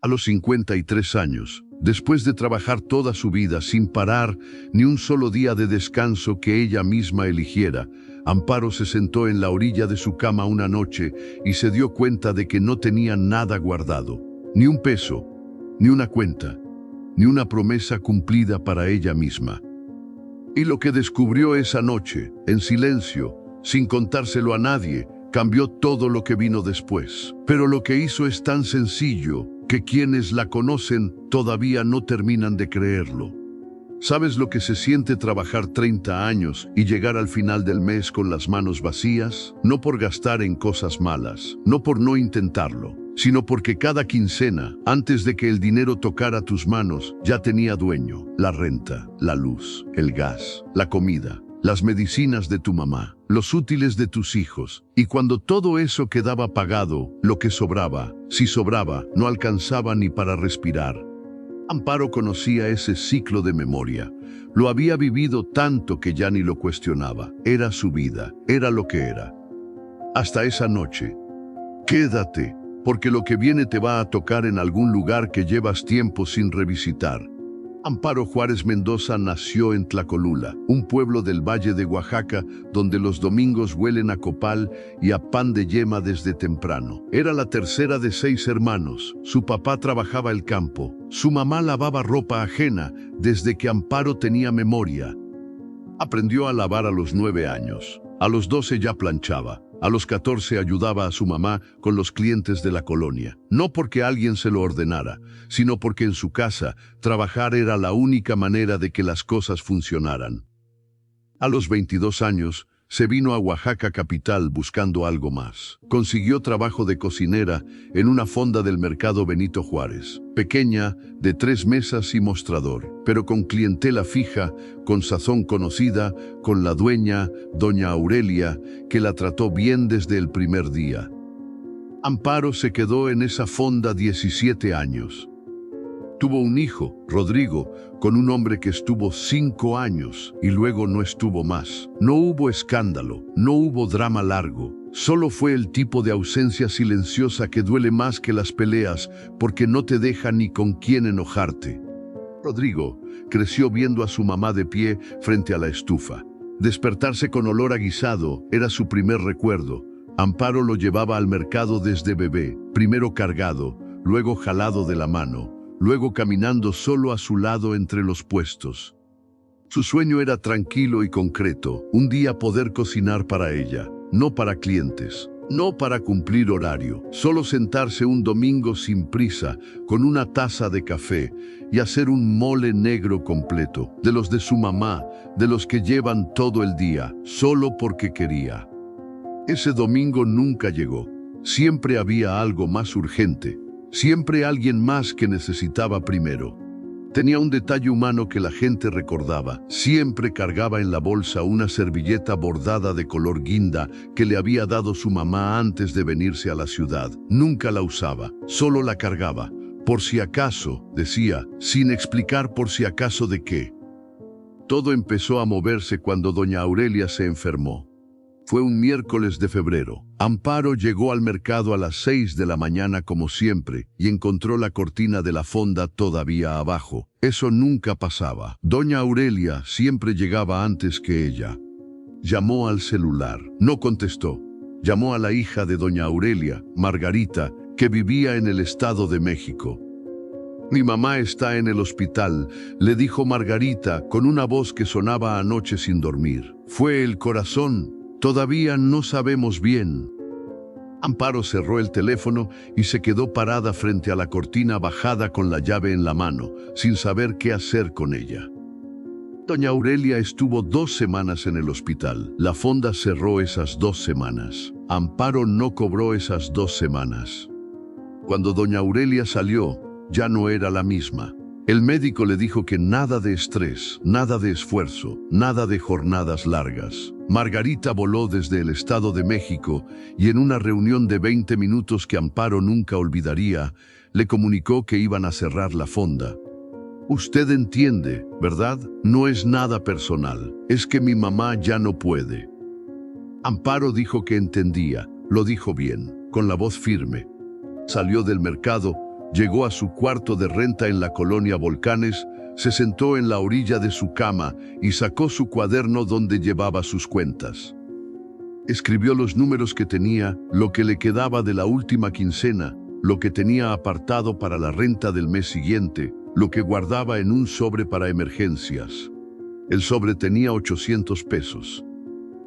A los 53 años, después de trabajar toda su vida sin parar ni un solo día de descanso que ella misma eligiera, Amparo se sentó en la orilla de su cama una noche y se dio cuenta de que no tenía nada guardado, ni un peso, ni una cuenta, ni una promesa cumplida para ella misma. Y lo que descubrió esa noche, en silencio, sin contárselo a nadie, cambió todo lo que vino después. Pero lo que hizo es tan sencillo que quienes la conocen todavía no terminan de creerlo. ¿Sabes lo que se siente trabajar 30 años y llegar al final del mes con las manos vacías? No por gastar en cosas malas, no por no intentarlo, sino porque cada quincena, antes de que el dinero tocara tus manos, ya tenía dueño. La renta, la luz, el gas, la comida, las medicinas de tu mamá, los útiles de tus hijos. Y cuando todo eso quedaba pagado, lo que sobraba, si sobraba, no alcanzaba ni para respirar. Amparo conocía ese ciclo de memoria. Lo había vivido tanto que ya ni lo cuestionaba. Era su vida, era lo que era. Hasta esa noche. Quédate, porque lo que viene te va a tocar en algún lugar que llevas tiempo sin revisitar. Amparo Juárez Mendoza nació en Tlacolula, un pueblo del Valle de Oaxaca, donde los domingos huelen a copal y a pan de yema desde temprano. Era la tercera de 6 hermanos. Su papá trabajaba el campo. Su mamá lavaba ropa ajena desde que Amparo tenía memoria. Aprendió a lavar a los 9 años. A los 12 ya planchaba. A los 14 ayudaba a su mamá con los clientes de la colonia. No porque alguien se lo ordenara, sino porque en su casa trabajar era la única manera de que las cosas funcionaran. A los 22 años se vino a Oaxaca capital buscando algo más. Consiguió trabajo de cocinera en una fonda del mercado Benito Juárez, pequeña, de 3 mesas y mostrador, pero con clientela fija, con sazón conocida, con la dueña, doña Aurelia, que la trató bien desde el primer día. Amparo se quedó en esa fonda 17 años. Tuvo un hijo, Rodrigo, con un hombre que estuvo 5 años y luego no estuvo más. No hubo escándalo, no hubo drama largo. Solo fue el tipo de ausencia silenciosa que duele más que las peleas porque no te deja ni con quién enojarte. Rodrigo creció viendo a su mamá de pie frente a la estufa. Despertarse con olor a guisado era su primer recuerdo. Amparo lo llevaba al mercado desde bebé, primero cargado, luego jalado de la mano, luego caminando solo a su lado entre los puestos. Su sueño era tranquilo y concreto, un día poder cocinar para ella, no para clientes, no para cumplir horario, solo sentarse un domingo sin prisa, con una taza de café y hacer un mole negro completo, de los de su mamá, de los que llevan todo el día, solo porque quería. Ese domingo nunca llegó, siempre había algo más urgente. Siempre alguien más que necesitaba primero. Tenía un detalle humano que la gente recordaba. Siempre cargaba en la bolsa una servilleta bordada de color guinda que le había dado su mamá antes de venirse a la ciudad. Nunca la usaba, solo la cargaba. Por si acaso, decía, sin explicar por si acaso de qué. Todo empezó a moverse cuando doña Aurelia se enfermó. Fue un miércoles de febrero. Amparo llegó al mercado a las 6 de la mañana como siempre y encontró la cortina de la fonda todavía abajo. Eso nunca pasaba. Doña Aurelia siempre llegaba antes que ella. Llamó al celular. No contestó. Llamó a la hija de doña Aurelia, Margarita, que vivía en el Estado de México. «Mi mamá está en el hospital», le dijo Margarita con una voz que sonaba anoche sin dormir. «Fue el corazón. Todavía no sabemos bien». Amparo cerró el teléfono y se quedó parada frente a la cortina bajada con la llave en la mano, sin saber qué hacer con ella. Doña Aurelia estuvo 2 semanas en el hospital. La fonda cerró esas 2 semanas. Amparo no cobró esas 2 semanas. Cuando doña Aurelia salió, ya no era la misma. El médico le dijo que nada de estrés, nada de esfuerzo, nada de jornadas largas. Margarita voló desde el Estado de México y en una reunión de 20 minutos que Amparo nunca olvidaría, le comunicó que iban a cerrar la fonda. «Usted entiende, ¿verdad? No es nada personal. Es que mi mamá ya no puede». Amparo dijo que entendía, lo dijo bien, con la voz firme. Salió del mercado, llegó a su cuarto de renta en la colonia Volcanes, se sentó en la orilla de su cama y sacó su cuaderno donde llevaba sus cuentas. Escribió los números que tenía, lo que le quedaba de la última quincena, lo que tenía apartado para la renta del mes siguiente, lo que guardaba en un sobre para emergencias. El sobre tenía 800 pesos.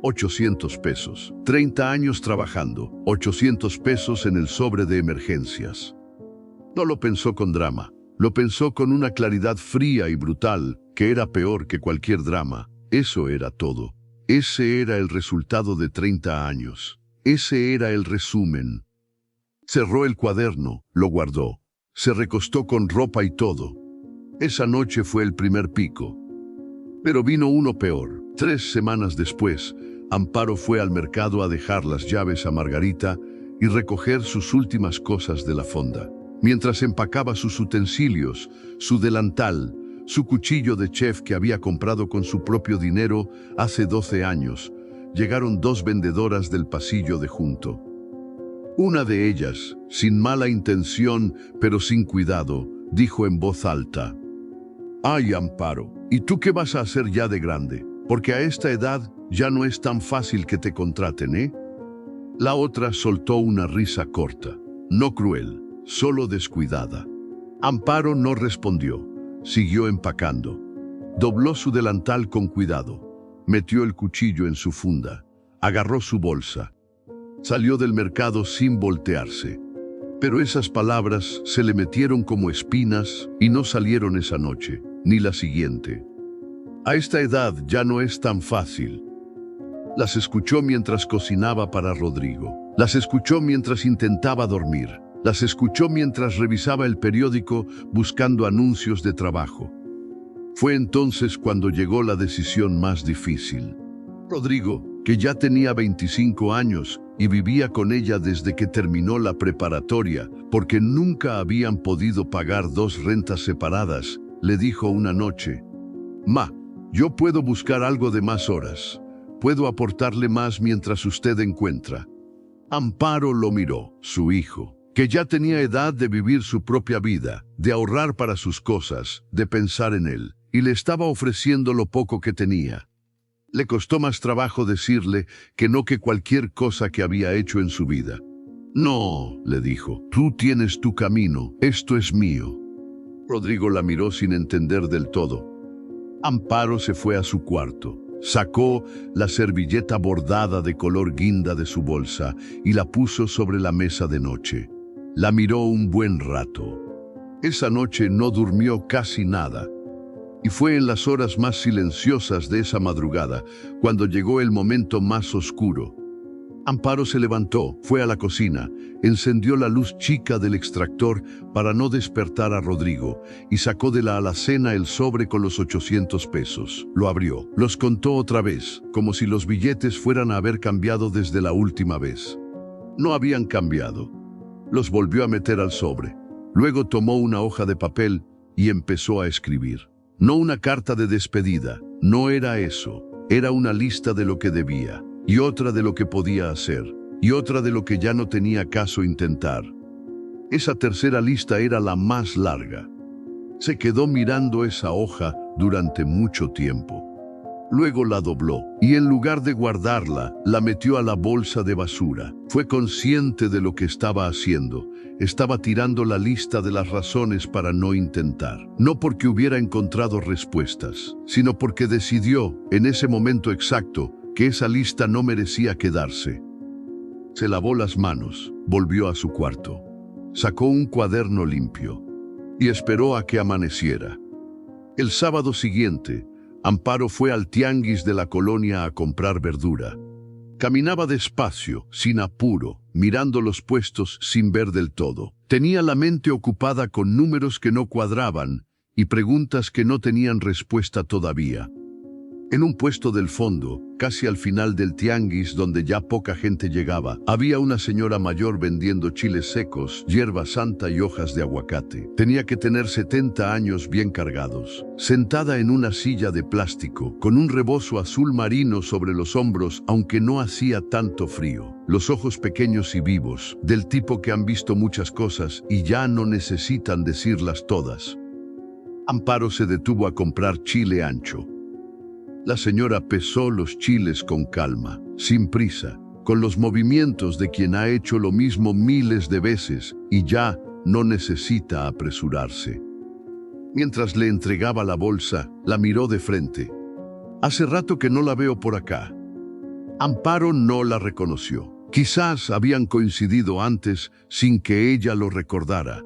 800 pesos. 30 años trabajando. 800 pesos en el sobre de emergencias. No lo pensó con drama. Lo pensó con una claridad fría y brutal, que era peor que cualquier drama. Eso era todo. Ese era el resultado de 30 años. Ese era el resumen. Cerró el cuaderno, lo guardó. Se recostó con ropa y todo. Esa noche fue el primer pico. Pero vino uno peor. 3 semanas después, Amparo fue al mercado a dejar las llaves a Margarita y recoger sus últimas cosas de la fonda. Mientras empacaba sus utensilios, su delantal, su cuchillo de chef que había comprado con su propio dinero hace 12 años, llegaron 2 vendedoras del pasillo de junto. Una de ellas, sin mala intención, pero sin cuidado, dijo en voz alta: «Ay, Amparo, ¿y tú qué vas a hacer ya de grande? Porque a esta edad ya no es tan fácil que te contraten, ¿eh?» La otra soltó una risa corta, no cruel, solo descuidada. Amparo no respondió, siguió empacando. Dobló su delantal con cuidado, metió el cuchillo en su funda, agarró su bolsa. Salió del mercado sin voltearse. Pero esas palabras se le metieron como espinas y no salieron esa noche, ni la siguiente. A esta edad ya no es tan fácil. Las escuchó mientras cocinaba para Rodrigo. Las escuchó mientras intentaba dormir. Las escuchó mientras revisaba el periódico buscando anuncios de trabajo. Fue entonces cuando llegó la decisión más difícil. Rodrigo, que ya tenía 25 años y vivía con ella desde que terminó la preparatoria, porque nunca habían podido pagar 2 rentas separadas, le dijo una noche: «Ma, yo puedo buscar algo de más horas. Puedo aportarle más mientras usted encuentra». Amparo lo miró, su hijo, que ya tenía edad de vivir su propia vida, de ahorrar para sus cosas, de pensar en él, y le estaba ofreciendo lo poco que tenía. Le costó más trabajo decirle que no que cualquier cosa que había hecho en su vida. «No», le dijo, «tú tienes tu camino, esto es mío». Rodrigo la miró sin entender del todo. Amparo se fue a su cuarto, sacó la servilleta bordada de color guinda de su bolsa y la puso sobre la mesa de noche. La miró un buen rato. Esa noche no durmió casi nada. Y fue en las horas más silenciosas de esa madrugada, cuando llegó el momento más oscuro. Amparo se levantó, fue a la cocina, encendió la luz chica del extractor para no despertar a Rodrigo y sacó de la alacena el sobre con los 800 pesos. Lo abrió, los contó otra vez, como si los billetes fueran a haber cambiado desde la última vez. No habían cambiado. Los volvió a meter al sobre. Luego tomó una hoja de papel y empezó a escribir. No una carta de despedida, no era eso. Era una lista de lo que debía, y otra de lo que podía hacer, y otra de lo que ya no tenía caso intentar. Esa tercera lista era la más larga. Se quedó mirando esa hoja durante mucho tiempo. Luego la dobló, y en lugar de guardarla, la metió a la bolsa de basura. Fue consciente de lo que estaba haciendo. Estaba tirando la lista de las razones para no intentar. No porque hubiera encontrado respuestas, sino porque decidió, en ese momento exacto, que esa lista no merecía quedarse. Se lavó las manos, volvió a su cuarto, sacó un cuaderno limpio y esperó a que amaneciera. El sábado siguiente, Amparo fue al tianguis de la colonia a comprar verdura. Caminaba despacio, sin apuro, mirando los puestos sin ver del todo. Tenía la mente ocupada con números que no cuadraban y preguntas que no tenían respuesta todavía. En un puesto del fondo, casi al final del tianguis donde ya poca gente llegaba, había una señora mayor vendiendo chiles secos, hierba santa y hojas de aguacate. Tenía que tener 70 años bien cargados. Sentada en una silla de plástico, con un rebozo azul marino sobre los hombros, aunque no hacía tanto frío. Los ojos pequeños y vivos, del tipo que han visto muchas cosas y ya no necesitan decirlas todas. Amparo se detuvo a comprar chile ancho. La señora pesó los chiles con calma, sin prisa, con los movimientos de quien ha hecho lo mismo miles de veces y ya no necesita apresurarse. Mientras le entregaba la bolsa, la miró de frente. «Hace rato que no la veo por acá». Amparo no la reconoció. Quizás habían coincidido antes sin que ella lo recordara.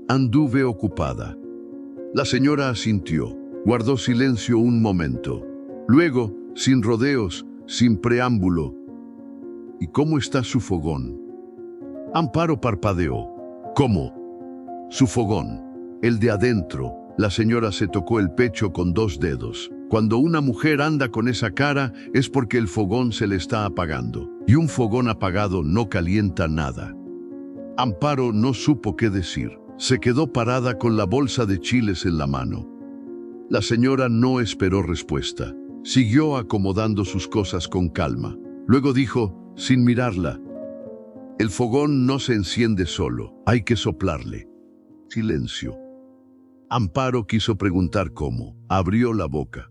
«Anduve ocupada». La señora asintió, guardó silencio un momento. Luego, sin rodeos, sin preámbulo: «¿Y cómo está su fogón?». Amparo parpadeó. «¿Cómo? Su fogón, el de adentro». La señora se tocó el pecho con 2 dedos. Cuando una mujer anda con esa cara es porque el fogón se le está apagando. Y un fogón apagado no calienta nada. Amparo no supo qué decir. Se quedó parada con la bolsa de chiles en la mano. La señora no esperó respuesta. Siguió acomodando sus cosas con calma. Luego dijo, sin mirarla: «El fogón no se enciende solo, hay que soplarle». Silencio. Amparo quiso preguntar cómo. Abrió la boca.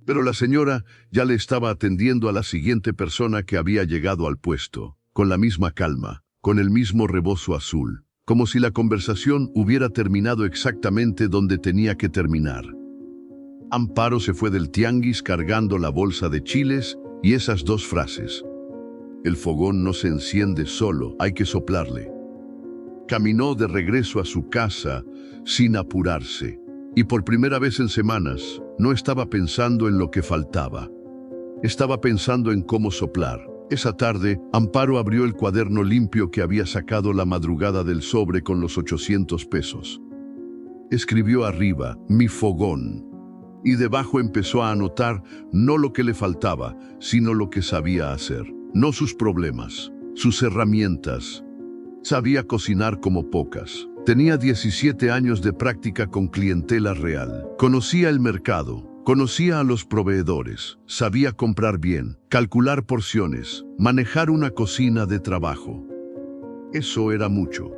Pero la señora ya le estaba atendiendo a la siguiente persona que había llegado al puesto, con la misma calma, con el mismo rebozo azul, como si la conversación hubiera terminado exactamente donde tenía que terminar. Amparo se fue del tianguis cargando la bolsa de chiles y esas 2 frases: «El fogón no se enciende solo, hay que soplarle». Caminó de regreso a su casa sin apurarse, y por primera vez en semanas no estaba pensando en lo que faltaba. Estaba pensando en cómo soplar. Esa tarde, Amparo abrió el cuaderno limpio que había sacado la madrugada del sobre con los 800 pesos. Escribió arriba: «Mi fogón». Y debajo empezó a anotar no lo que le faltaba, sino lo que sabía hacer. No sus problemas, sus herramientas. Sabía cocinar como pocas. Tenía 17 años de práctica con clientela real. Conocía el mercado, conocía a los proveedores, sabía comprar bien, calcular porciones, manejar una cocina de trabajo. Eso era mucho.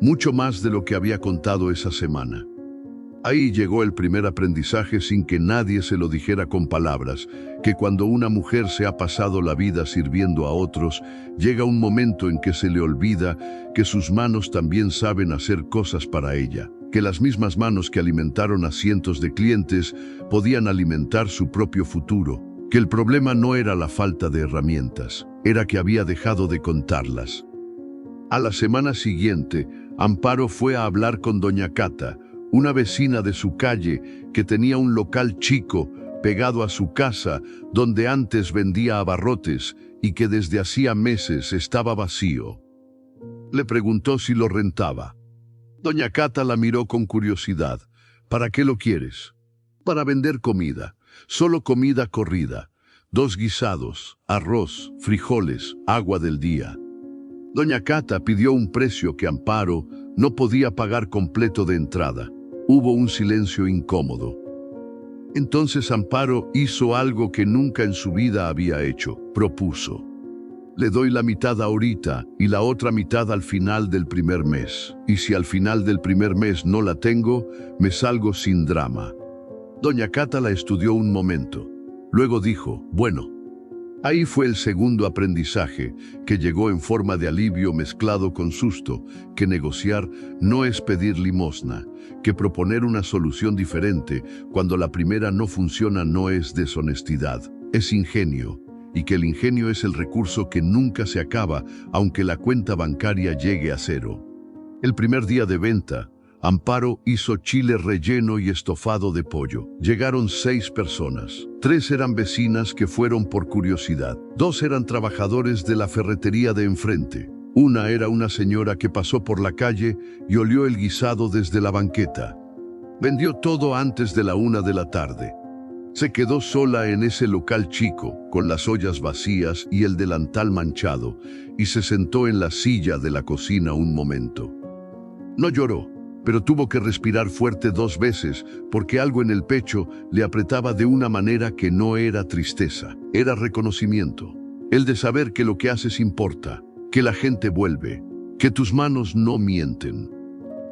Mucho más de lo que había contado esa semana. Ahí llegó el primer aprendizaje sin que nadie se lo dijera con palabras, que cuando una mujer se ha pasado la vida sirviendo a otros, llega un momento en que se le olvida que sus manos también saben hacer cosas para ella, que las mismas manos que alimentaron a cientos de clientes podían alimentar su propio futuro, que el problema no era la falta de herramientas, era que había dejado de contarlas. A la semana siguiente, Amparo fue a hablar con doña Cata, una vecina de su calle que tenía un local chico pegado a su casa donde antes vendía abarrotes y que desde hacía meses estaba vacío. Le preguntó si lo rentaba. Doña Cata la miró con curiosidad. «¿Para qué lo quieres?» «Para vender comida, solo comida corrida, 2 guisados, arroz, frijoles, agua del día». Doña Cata pidió un precio que Amparo no podía pagar completo de entrada. Hubo un silencio incómodo. Entonces Amparo hizo algo que nunca en su vida había hecho. Propuso: «Le doy la mitad ahorita y la otra mitad al final del primer mes. Y si al final del primer mes no la tengo, me salgo sin drama». Doña Cata la estudió un momento. Luego dijo: «Bueno». Ahí fue el segundo aprendizaje, que llegó en forma de alivio mezclado con susto, que negociar no es pedir limosna, que proponer una solución diferente cuando la primera no funciona no es deshonestidad, es ingenio, y que el ingenio es el recurso que nunca se acaba, aunque la cuenta bancaria llegue a 0. El primer día de venta, Amparo hizo chile relleno y estofado de pollo. Llegaron 6 personas. 3 eran vecinas que fueron por curiosidad. 2 eran trabajadores de la ferretería de enfrente. Una era una señora que pasó por la calle y olió el guisado desde la banqueta. Vendió todo antes de la 1 de la tarde. Se quedó sola en ese local chico, con las ollas vacías y el delantal manchado, y se sentó en la silla de la cocina un momento. No lloró, pero tuvo que respirar fuerte 2 veces porque algo en el pecho le apretaba de una manera que no era tristeza, era reconocimiento. El de saber que lo que haces importa, que la gente vuelve, que tus manos no mienten.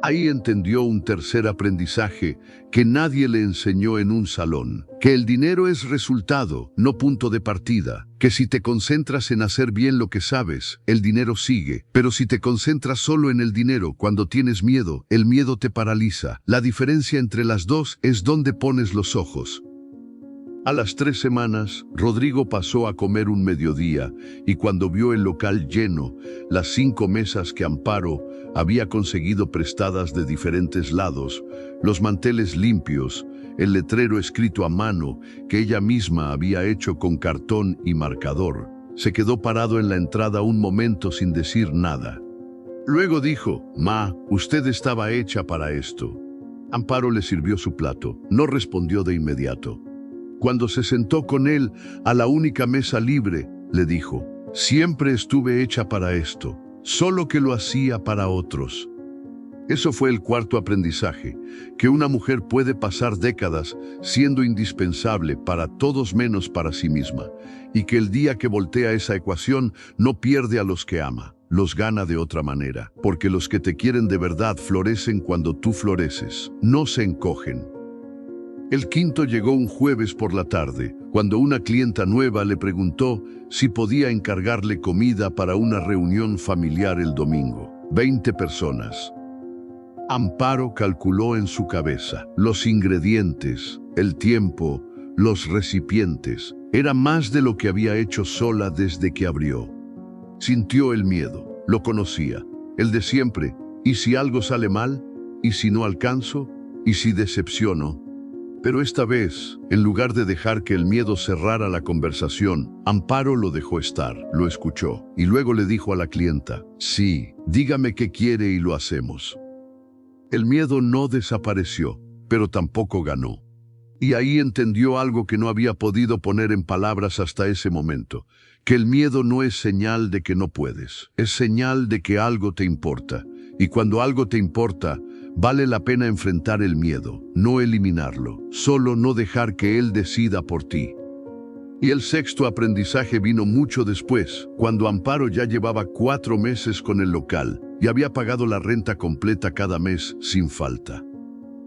Ahí entendió un tercer aprendizaje que nadie le enseñó en un salón, que el dinero es resultado, no punto de partida, que si te concentras en hacer bien lo que sabes, el dinero sigue, pero si te concentras solo en el dinero cuando tienes miedo, el miedo te paraliza. La diferencia entre las dos es dónde pones los ojos. A las 3 semanas, Rodrigo pasó a comer un mediodía y cuando vio el local lleno, las 5 mesas que Amparo había conseguido prestadas de diferentes lados, los manteles limpios, el letrero escrito a mano que ella misma había hecho con cartón y marcador, se quedó parado en la entrada un momento sin decir nada. Luego dijo: «Ma, usted estaba hecha para esto». Amparo le sirvió su plato, no respondió de inmediato. Cuando se sentó con él a la única mesa libre, le dijo: «Siempre estuve hecha para esto, solo que lo hacía para otros». Eso fue el cuarto aprendizaje, que una mujer puede pasar décadas siendo indispensable para todos menos para sí misma, y que el día que voltea esa ecuación no pierde a los que ama, los gana de otra manera, porque los que te quieren de verdad florecen cuando tú floreces, no se encogen. El quinto llegó un jueves por la tarde, cuando una clienta nueva le preguntó si podía encargarle comida para una reunión familiar el domingo. 20 personas. Amparo calculó en su cabeza los ingredientes, el tiempo, los recipientes. Era más de lo que había hecho sola desde que abrió. Sintió el miedo, lo conocía, el de siempre. ¿Y si algo sale mal? ¿Y si no alcanzo? ¿Y si decepciono? Pero esta vez, en lugar de dejar que el miedo cerrara la conversación, Amparo lo dejó estar, lo escuchó, y luego le dijo a la clienta: «Sí, dígame qué quiere y lo hacemos». El miedo no desapareció, pero tampoco ganó. Y ahí entendió algo que no había podido poner en palabras hasta ese momento, que el miedo no es señal de que no puedes, es señal de que algo te importa, y cuando algo te importa, vale la pena enfrentar el miedo, no eliminarlo, solo no dejar que él decida por ti. Y el sexto aprendizaje vino mucho después, cuando Amparo ya llevaba 4 meses con el local y había pagado la renta completa cada mes sin falta.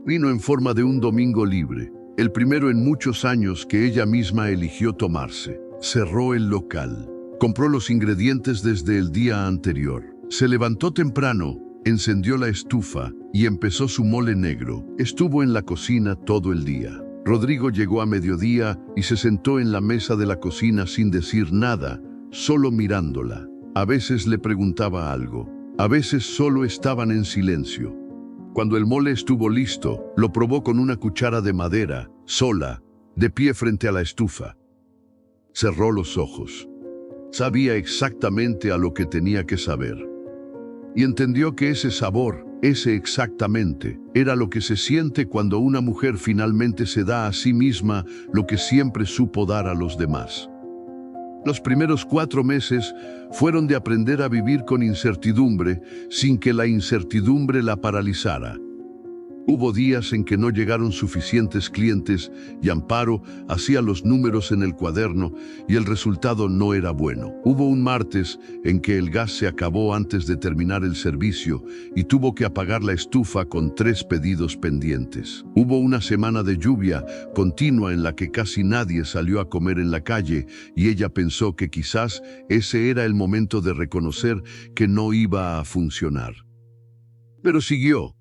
Vino en forma de un domingo libre, el primero en muchos años que ella misma eligió tomarse. Cerró el local, compró los ingredientes desde el día anterior, se levantó temprano, encendió la estufa y empezó su mole negro. Estuvo en la cocina todo el día. Rodrigo llegó a mediodía y se sentó en la mesa de la cocina sin decir nada, solo mirándola. A veces le preguntaba algo, a veces solo estaban en silencio. Cuando el mole estuvo listo, lo probó con una cuchara de madera, sola, de pie frente a la estufa. Cerró los ojos. Sabía exactamente a lo que tenía que saber. Y entendió que ese sabor, ese exactamente, era lo que se siente cuando una mujer finalmente se da a sí misma lo que siempre supo dar a los demás. Los primeros 4 meses fueron de aprender a vivir con incertidumbre sin que la incertidumbre la paralizara. Hubo días en que no llegaron suficientes clientes y Amparo hacía los números en el cuaderno y el resultado no era bueno. Hubo un martes en que el gas se acabó antes de terminar el servicio y tuvo que apagar la estufa con 3 pedidos pendientes. Hubo una semana de lluvia continua en la que casi nadie salió a comer en la calle y ella pensó que quizás ese era el momento de reconocer que no iba a funcionar. Pero siguió.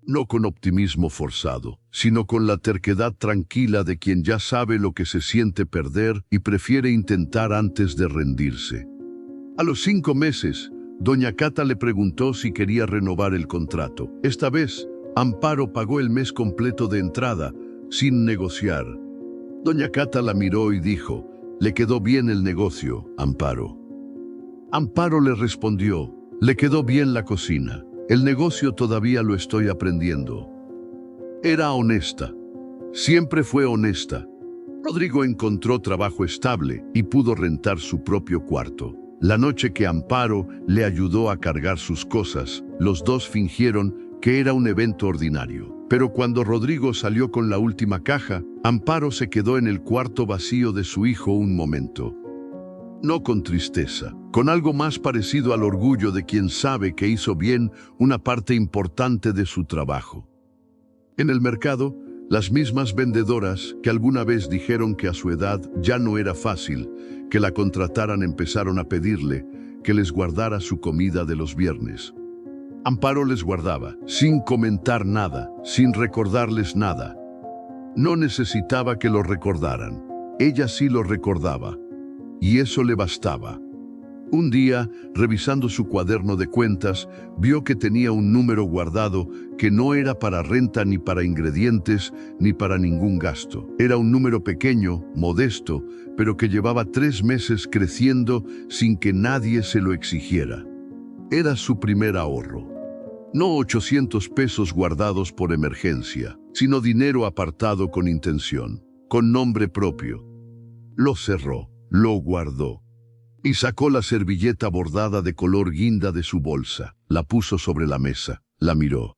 No con optimismo forzado, sino con la terquedad tranquila de quien ya sabe lo que se siente perder y prefiere intentar antes de rendirse. A los 5 meses, doña Cata le preguntó si quería renovar el contrato. Esta vez, Amparo pagó el mes completo de entrada, sin negociar. Doña Cata la miró y dijo: «Le quedó bien el negocio, Amparo». Amparo le respondió: «Le quedó bien la cocina. El negocio todavía lo estoy aprendiendo». Era honesta. Siempre fue honesta. Rodrigo encontró trabajo estable y pudo rentar su propio cuarto. La noche que Amparo le ayudó a cargar sus cosas, los dos fingieron que era un evento ordinario. Pero cuando Rodrigo salió con la última caja, Amparo se quedó en el cuarto vacío de su hijo un momento. No con tristeza, con algo más parecido al orgullo de quien sabe que hizo bien una parte importante de su trabajo. En el mercado, las mismas vendedoras que alguna vez dijeron que a su edad ya no era fácil que la contrataran empezaron a pedirle que les guardara su comida de los viernes. Amparo les guardaba, sin comentar nada, sin recordarles nada. No necesitaba que lo recordaran, ella sí lo recordaba, y eso le bastaba. Un día, revisando su cuaderno de cuentas, vio que tenía un número guardado que no era para renta ni para ingredientes ni para ningún gasto. Era un número pequeño, modesto, pero que llevaba 3 meses creciendo sin que nadie se lo exigiera. Era su primer ahorro. No 800 pesos guardados por emergencia, sino dinero apartado con intención, con nombre propio. Lo cerró, lo guardó. Y sacó la servilleta bordada de color guinda de su bolsa, la puso sobre la mesa, la miró.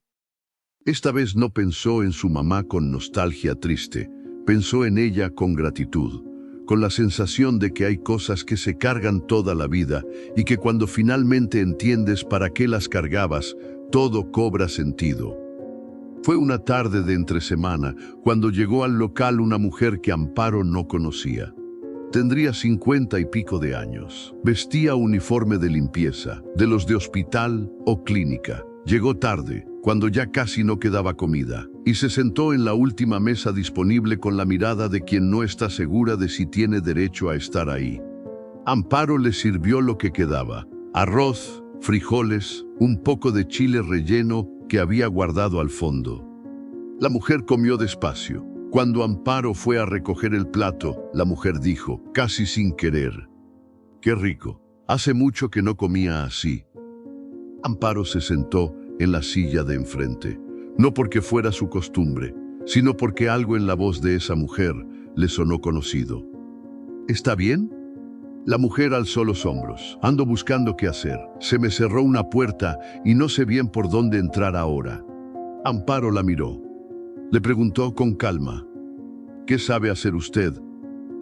Esta vez no pensó en su mamá con nostalgia triste, pensó en ella con gratitud, con la sensación de que hay cosas que se cargan toda la vida y que cuando finalmente entiendes para qué las cargabas, todo cobra sentido. Fue una tarde de entresemana cuando llegó al local una mujer que Amparo no conocía. Tendría 50 y pico de años. Vestía uniforme de limpieza, de los de hospital o clínica. Llegó tarde, cuando ya casi no quedaba comida, y se sentó en la última mesa disponible con la mirada de quien no está segura de si tiene derecho a estar ahí. Amparo le sirvió lo que quedaba: arroz, frijoles, un poco de chile relleno que había guardado al fondo. La mujer comió despacio. Cuando Amparo fue a recoger el plato, la mujer dijo, casi sin querer: «Qué rico, hace mucho que no comía así». Amparo se sentó en la silla de enfrente, no porque fuera su costumbre, sino porque algo en la voz de esa mujer le sonó conocido. «¿Está bien?». La mujer alzó los hombros. «Ando buscando qué hacer. Se me cerró una puerta y no sé bien por dónde entrar ahora». Amparo la miró. Le preguntó con calma: «¿Qué sabe hacer usted?».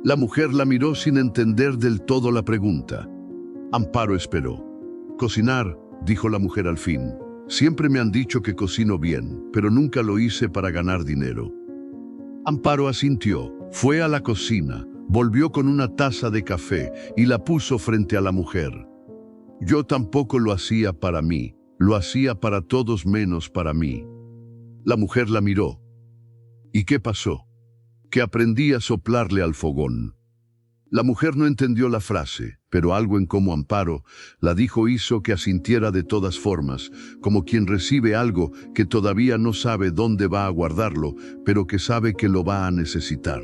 La mujer la miró sin entender del todo la pregunta. Amparo esperó. «Cocinar», dijo la mujer al fin. «Siempre me han dicho que cocino bien, pero nunca lo hice para ganar dinero». Amparo asintió. Fue a la cocina, volvió con una taza de café y la puso frente a la mujer. «Yo tampoco lo hacía para mí, lo hacía para todos menos para mí». La mujer la miró. «¿Y qué pasó?». «Que aprendí a soplarle al fogón». La mujer no entendió la frase, pero algo en cómo Amparo la dijo hizo que asintiera de todas formas, como quien recibe algo que todavía no sabe dónde va a guardarlo, pero que sabe que lo va a necesitar.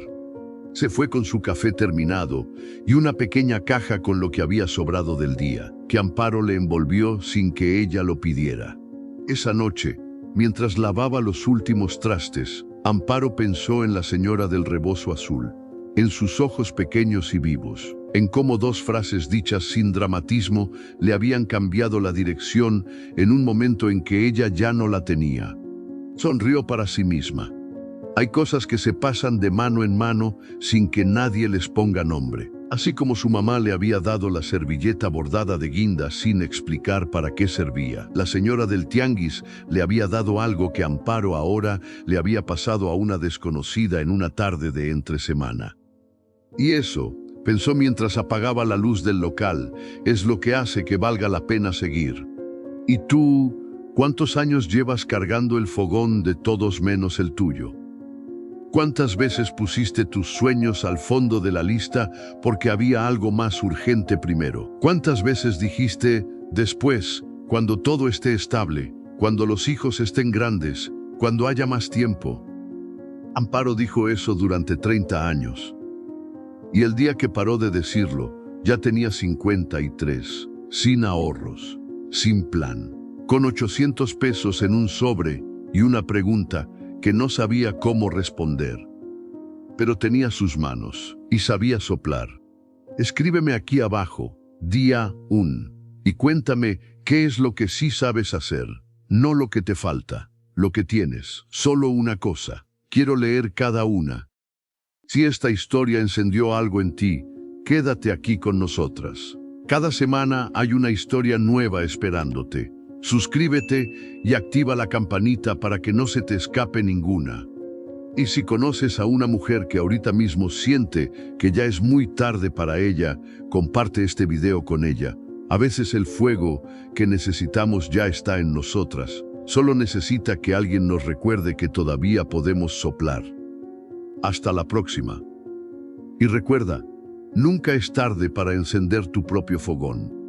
Se fue con su café terminado y una pequeña caja con lo que había sobrado del día, que Amparo le envolvió sin que ella lo pidiera. Esa noche, mientras lavaba los últimos trastes, Amparo pensó en la señora del rebozo azul, en sus ojos pequeños y vivos, en cómo 2 frases dichas sin dramatismo le habían cambiado la dirección en un momento en que ella ya no la tenía. Sonrió para sí misma. Hay cosas que se pasan de mano en mano sin que nadie les ponga nombre. Así como su mamá le había dado la servilleta bordada de guinda sin explicar para qué servía, la señora del tianguis le había dado algo que Amparo ahora le había pasado a una desconocida en una tarde de entresemana. Y eso, pensó mientras apagaba la luz del local, es lo que hace que valga la pena seguir. ¿Y tú, cuántos años llevas cargando el fogón de todos menos el tuyo? ¿Cuántas veces pusiste tus sueños al fondo de la lista porque había algo más urgente primero? ¿Cuántas veces dijiste, después, cuando todo esté estable, cuando los hijos estén grandes, cuando haya más tiempo? Amparo dijo eso durante 30 años. Y el día que paró de decirlo, ya tenía 53, sin ahorros, sin plan, con 800 pesos en un sobre y una pregunta que no sabía cómo responder. pero tenía sus manos y sabía soplar. Escríbeme aquí abajo, día 1, y cuéntame qué es lo que sí sabes hacer, no lo que te falta, lo que tienes, solo una cosa. Quiero leer cada una. Si esta historia encendió algo en ti, quédate aquí con nosotras. Cada semana hay una historia nueva esperándote. Suscríbete y activa la campanita para que no se te escape ninguna. Y si conoces a una mujer que ahorita mismo siente que ya es muy tarde para ella, comparte este video con ella. A veces el fuego que necesitamos ya está en nosotras. Solo necesita que alguien nos recuerde que todavía podemos soplar. Hasta la próxima. Y recuerda, nunca es tarde para encender tu propio fogón.